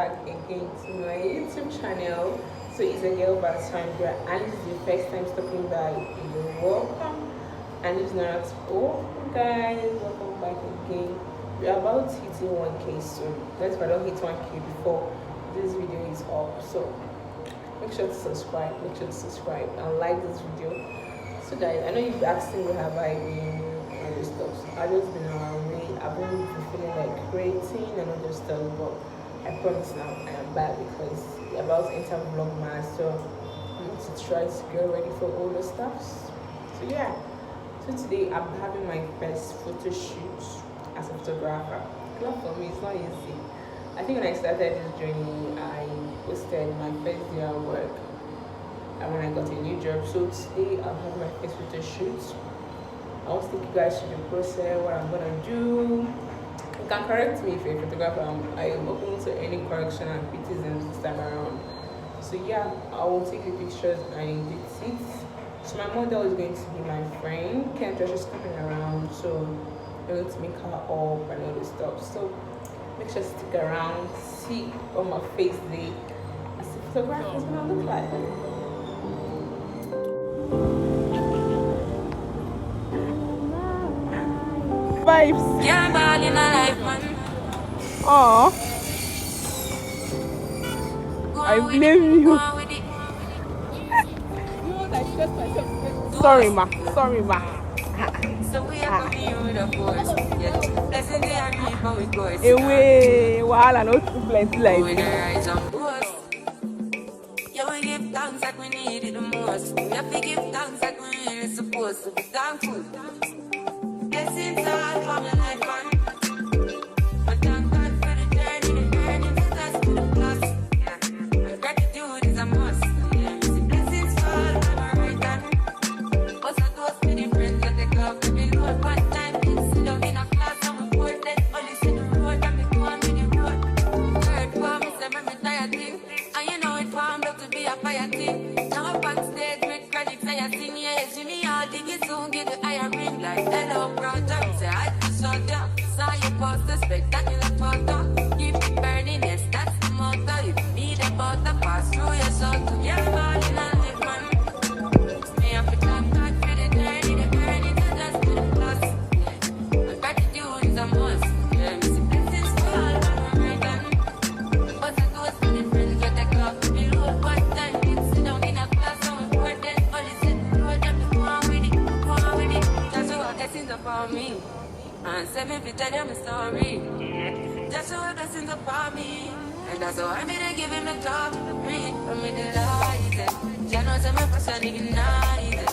back again to my YouTube channel. So it's a girl by Sandra, and this is the first time stopping by. You're welcome. And if not, oh guys, welcome back again. We're about hitting 1k soon. Let's try to hit 1k before this video is up. So make sure to subscribe, and like this video. So guys, I know you've been asking me have I been and those stuff. I've just been around me. I've been feeling like creating and all those stuff, but I promise now I am back because we're about to enter vlogmas, so I need to try to get ready for all the stuff. So yeah. So today I'm having my first photo shoot as a photographer. Not for me, it's not easy. I think when I started this journey, I posted my first day at work and when I got a new job. So today I'm having my first photo shoot. I want to take you guys through the process, what I'm gonna do. You can correct me if you're a photographer. I am open to any correction and criticism this time around. So yeah, I will take the pictures and edit it. So my model is going to be my friend. Kendra, she's coming around, so we're going to make her up and all this stuff. So make sure to stick around, see what my face day as a photographer is gonna look like. Vibes. Yeah, ball in a life, man. Aww. I blame you. Sorry, ma. So we are coming with a force. Yeah. Blessing the army, but we go. Away, wahala no too plenty like With the this. rise on board. Yeah, we give thanks like we need it the most. We have to give thanks like we really supposed to be thankful. Blessings all for my life, man. But thank God for the journey, the earnings, that's to the plus. Yeah. Gratitude is a must. Yeah. See, blessings fall for my right hand. But I toast to the friends that take off the bill. One time, sit down in a class and we board then only see the road and me go on with the road. Heard for me, say me tired thing. And you know it formed up to be a fire thing. Now up on stage with credits and you sing, yeah, Jimmy, I'll dig it soon, get the iron ring like hello, brother. Say I just saw ya, saw your poster, spectacular photo. Keep it burning, yes, that's the motto. If you need a butter, pass through your soul to your body and live, man. Me have to thank God for the journey, the burning, so that's to the plus. Yeah. Gratitude is a must. Yeah, me see blessings fall on my right hand. But I toast to the friends that take off the bill. One time, kids sit down in a class and we board then only sit the road and me go on with it, go on with it. That's what blessings are for me. And 7 feet tell them a story. That's what blessings are for me. And that's why I'm gonna give him the top. Read from me the light. You know, some of us are ignited.